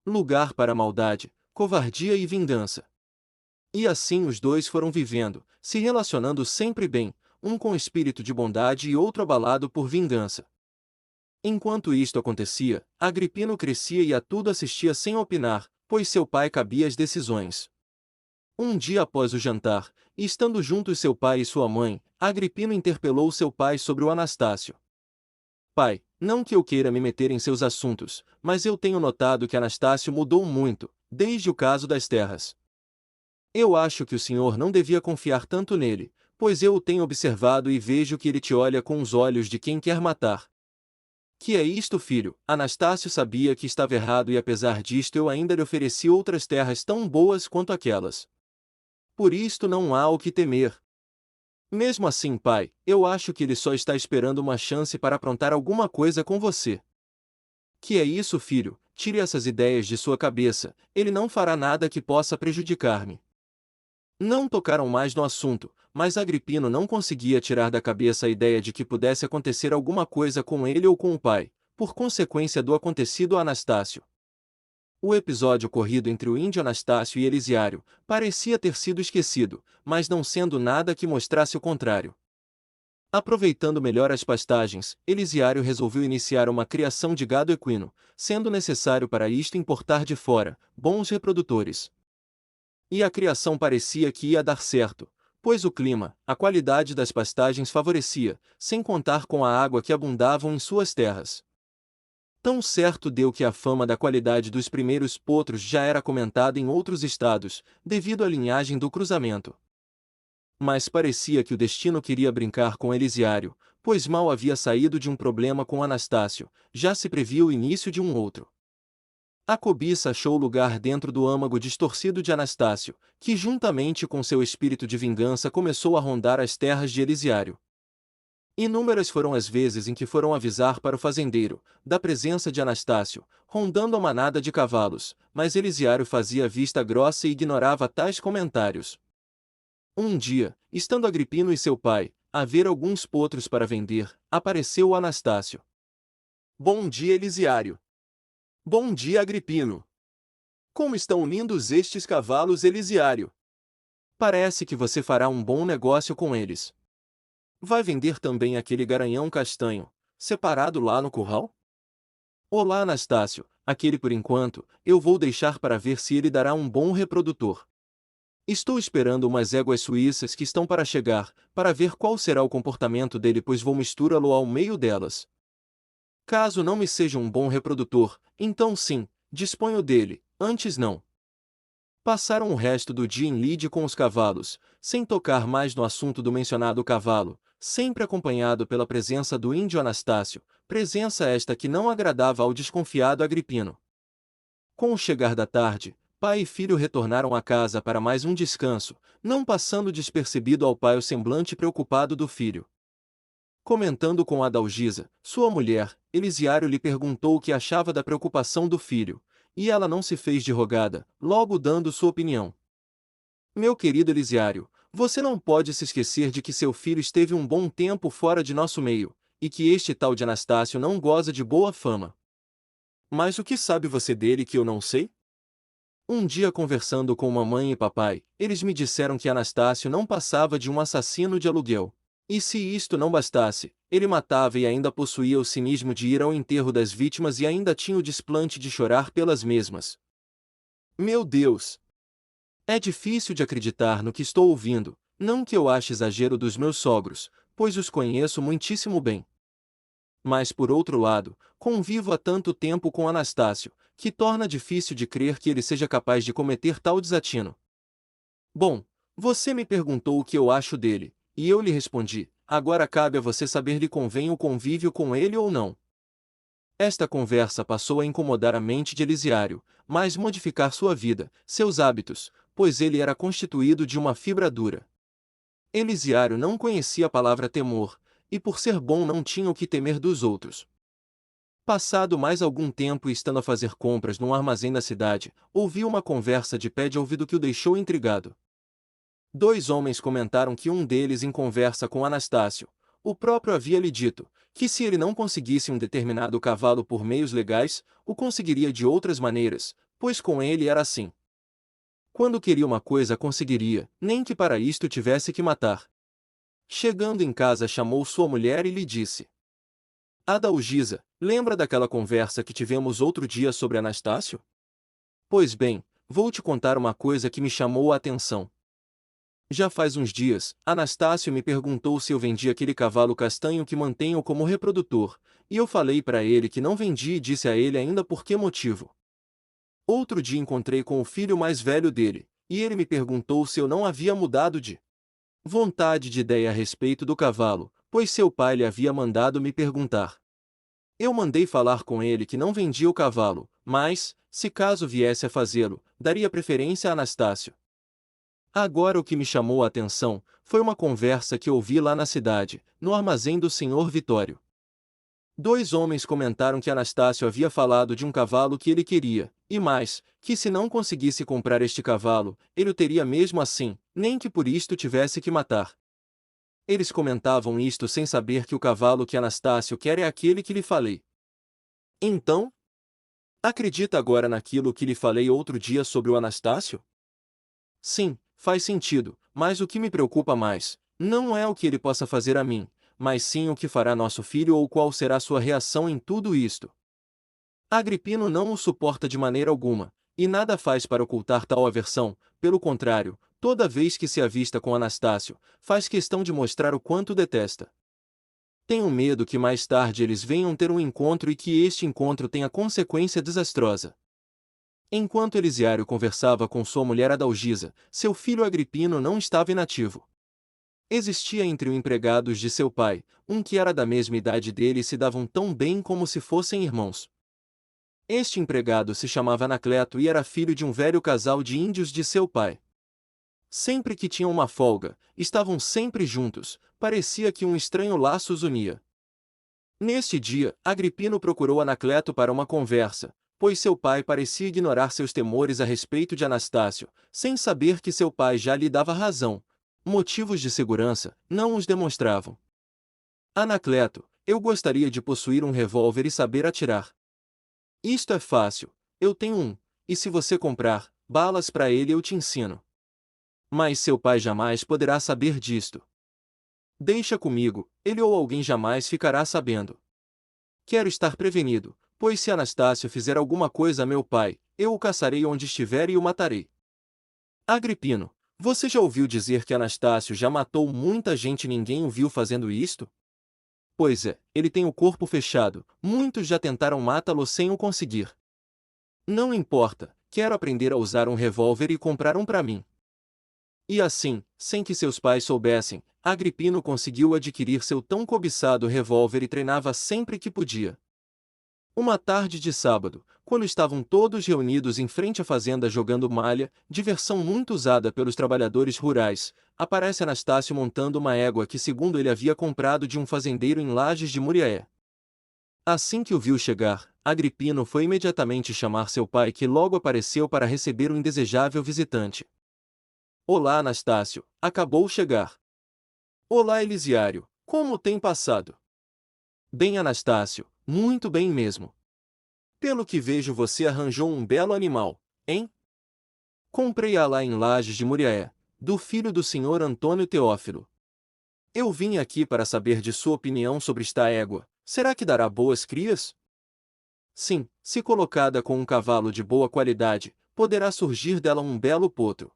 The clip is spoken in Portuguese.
lugar para maldade, covardia e vingança. E assim os dois foram vivendo, se relacionando sempre bem, um com espírito de bondade e outro abalado por vingança. Enquanto isto acontecia, Agripino crescia e a tudo assistia sem opinar, pois seu pai cabia as decisões. Um dia após o jantar, estando juntos seu pai e sua mãe, Agripino interpelou seu pai sobre o Anastácio. Pai, não que eu queira me meter em seus assuntos, mas eu tenho notado que Anastácio mudou muito, desde o caso das terras. Eu acho que o senhor não devia confiar tanto nele, pois eu o tenho observado e vejo que ele te olha com os olhos de quem quer matar. Que é isto, filho? Anastácio sabia que estava errado e apesar disto eu ainda lhe ofereci outras terras tão boas quanto aquelas. Por isto não há o que temer. Mesmo assim, pai, eu acho que ele só está esperando uma chance para aprontar alguma coisa com você. Que é isso, filho? Tire essas ideias de sua cabeça, ele não fará nada que possa prejudicar-me. Não tocaram mais no assunto, mas Agripino não conseguia tirar da cabeça a ideia de que pudesse acontecer alguma coisa com ele ou com o pai, por consequência do acontecido a Anastácio. O episódio ocorrido entre o índio Anastácio e Elisiário parecia ter sido esquecido, mas não sendo nada que mostrasse o contrário. Aproveitando melhor as pastagens, Elisiário resolveu iniciar uma criação de gado equino, sendo necessário para isto importar de fora bons reprodutores. E a criação parecia que ia dar certo, pois o clima, a qualidade das pastagens favorecia, sem contar com a água que abundavam em suas terras. Tão certo deu que a fama da qualidade dos primeiros potros já era comentada em outros estados, devido à linhagem do cruzamento. Mas parecia que o destino queria brincar com Elisiário, pois mal havia saído de um problema com Anastácio, já se previa o início de um outro. A cobiça achou lugar dentro do âmago distorcido de Anastácio, que juntamente com seu espírito de vingança começou a rondar as terras de Elisiário. Inúmeras foram as vezes em que foram avisar para o fazendeiro, da presença de Anastácio, rondando a manada de cavalos, mas Elisiário fazia vista grossa e ignorava tais comentários. Um dia, estando Agripino e seu pai, a ver alguns potros para vender, apareceu o Anastácio. Bom dia, Elisiário. Bom dia, Agripino. Como estão lindos estes cavalos, Elisiário? Parece que você fará um bom negócio com eles. Vai vender também aquele garanhão castanho, separado lá no curral? Olá, Anastácio, aquele por enquanto, eu vou deixar para ver se ele dará um bom reprodutor. Estou esperando umas éguas suíças que estão para chegar, para ver qual será o comportamento dele, pois vou misturá-lo ao meio delas. Caso não me seja um bom reprodutor, então sim, disponho dele, antes não. Passaram o resto do dia em lide com os cavalos, sem tocar mais no assunto do mencionado cavalo, sempre acompanhado pela presença do índio Anastácio, presença esta que não agradava ao desconfiado Agripino. Com o chegar da tarde, pai e filho retornaram à casa para mais um descanso, não passando despercebido ao pai o semblante preocupado do filho. Comentando com Adalgisa, sua mulher, Elisiário lhe perguntou o que achava da preocupação do filho, e ela não se fez de rogada, logo dando sua opinião. Meu querido Elisiário, você não pode se esquecer de que seu filho esteve um bom tempo fora de nosso meio, e que este tal de Anastácio não goza de boa fama. Mas o que sabe você dele que eu não sei? Um dia conversando com mamãe e papai, eles me disseram que Anastácio não passava de um assassino de aluguel. E se isto não bastasse, ele matava e ainda possuía o cinismo de ir ao enterro das vítimas e ainda tinha o desplante de chorar pelas mesmas. Meu Deus! É difícil de acreditar no que estou ouvindo, não que eu ache exagero dos meus sogros, pois os conheço muitíssimo bem. Mas por outro lado, convivo há tanto tempo com Anastácio, que torna difícil de crer que ele seja capaz de cometer tal desatino. Bom, você me perguntou o que eu acho dele, e eu lhe respondi, agora cabe a você saber lhe convém o convívio com ele ou não. Esta conversa passou a incomodar a mente de Elisiário, mas modificar sua vida, seus hábitos, pois ele era constituído de uma fibra dura. Elisiário não conhecia a palavra temor, e por ser bom não tinha o que temer dos outros. Passado mais algum tempo e estando a fazer compras num armazém da cidade, ouviu uma conversa de pé de ouvido que o deixou intrigado. Dois homens comentaram que um deles em conversa com Anastácio, o próprio havia lhe dito, que se ele não conseguisse um determinado cavalo por meios legais, o conseguiria de outras maneiras, pois com ele era assim. Quando queria uma coisa conseguiria, nem que para isto tivesse que matar. Chegando em casa chamou sua mulher e lhe disse: Adalgisa, lembra daquela conversa que tivemos outro dia sobre Anastácio? Pois bem, vou te contar uma coisa que me chamou a atenção. Já faz uns dias, Anastácio me perguntou se eu vendia aquele cavalo castanho que mantenho como reprodutor, e eu falei para ele que não vendi e disse a ele ainda por que motivo. Outro dia encontrei com o filho mais velho dele, e ele me perguntou se eu não havia mudado de vontade de ideia a respeito do cavalo, pois seu pai lhe havia mandado me perguntar. Eu mandei falar com ele que não vendia o cavalo, mas, se caso viesse a fazê-lo, daria preferência a Anastácio. Agora o que me chamou a atenção foi uma conversa que ouvi lá na cidade, no armazém do Senhor Vitório. Dois homens comentaram que Anastácio havia falado de um cavalo que ele queria, e mais, que se não conseguisse comprar este cavalo, ele o teria mesmo assim, nem que por isto tivesse que matar. Eles comentavam isto sem saber que o cavalo que Anastácio quer é aquele que lhe falei. Então, acredita agora naquilo que lhe falei outro dia sobre o Anastácio? Sim, faz sentido, mas o que me preocupa mais, não é o que ele possa fazer a mim, mas sim o que fará nosso filho ou qual será sua reação em tudo isto. Agripino não o suporta de maneira alguma, e nada faz para ocultar tal aversão, pelo contrário, toda vez que se avista com Anastácio, faz questão de mostrar o quanto o detesta. Tenho medo que mais tarde eles venham ter um encontro e que este encontro tenha consequência desastrosa. Enquanto Elisiário conversava com sua mulher Adalgisa, seu filho Agripino não estava inativo. Existia entre os empregados de seu pai, um que era da mesma idade dele e se davam tão bem como se fossem irmãos. Este empregado se chamava Anacleto e era filho de um velho casal de índios de seu pai. Sempre que tinham uma folga, estavam sempre juntos, parecia que um estranho laço os unia. Neste dia, Agripino procurou Anacleto para uma conversa, pois seu pai parecia ignorar seus temores a respeito de Anastácio, sem saber que seu pai já lhe dava razão. Motivos de segurança não os demonstravam. Anacleto, eu gostaria de possuir um revólver e saber atirar. Isto é fácil, eu tenho um, e se você comprar balas para ele eu te ensino. Mas seu pai jamais poderá saber disto. Deixa comigo, ele ou alguém jamais ficará sabendo. Quero estar prevenido, pois se Anastácio fizer alguma coisa a meu pai, eu o caçarei onde estiver e o matarei. Agripino, você já ouviu dizer que Anastácio já matou muita gente e ninguém o viu fazendo isto? Pois é, ele tem o corpo fechado, muitos já tentaram matá-lo sem o conseguir. Não importa, quero aprender a usar um revólver e comprar um para mim. E assim, sem que seus pais soubessem, Agripino conseguiu adquirir seu tão cobiçado revólver e treinava sempre que podia. Uma tarde de sábado, quando estavam todos reunidos em frente à fazenda jogando malha, diversão muito usada pelos trabalhadores rurais, aparece Anastácio montando uma égua que segundo ele havia comprado de um fazendeiro em Lajes de Muriaé. Assim que o viu chegar, Agripino foi imediatamente chamar seu pai que logo apareceu para receber o indesejável visitante. Olá Anastácio, acabou chegar. Olá Elisiário, como tem passado? Bem Anastácio, muito bem mesmo. Pelo que vejo você arranjou um belo animal, hein? Comprei-a lá em Lajes de Muriaé, do filho do senhor Antônio Teófilo. Eu vim aqui para saber de sua opinião sobre esta égua, será que dará boas crias? Sim, se colocada com um cavalo de boa qualidade, poderá surgir dela um belo potro.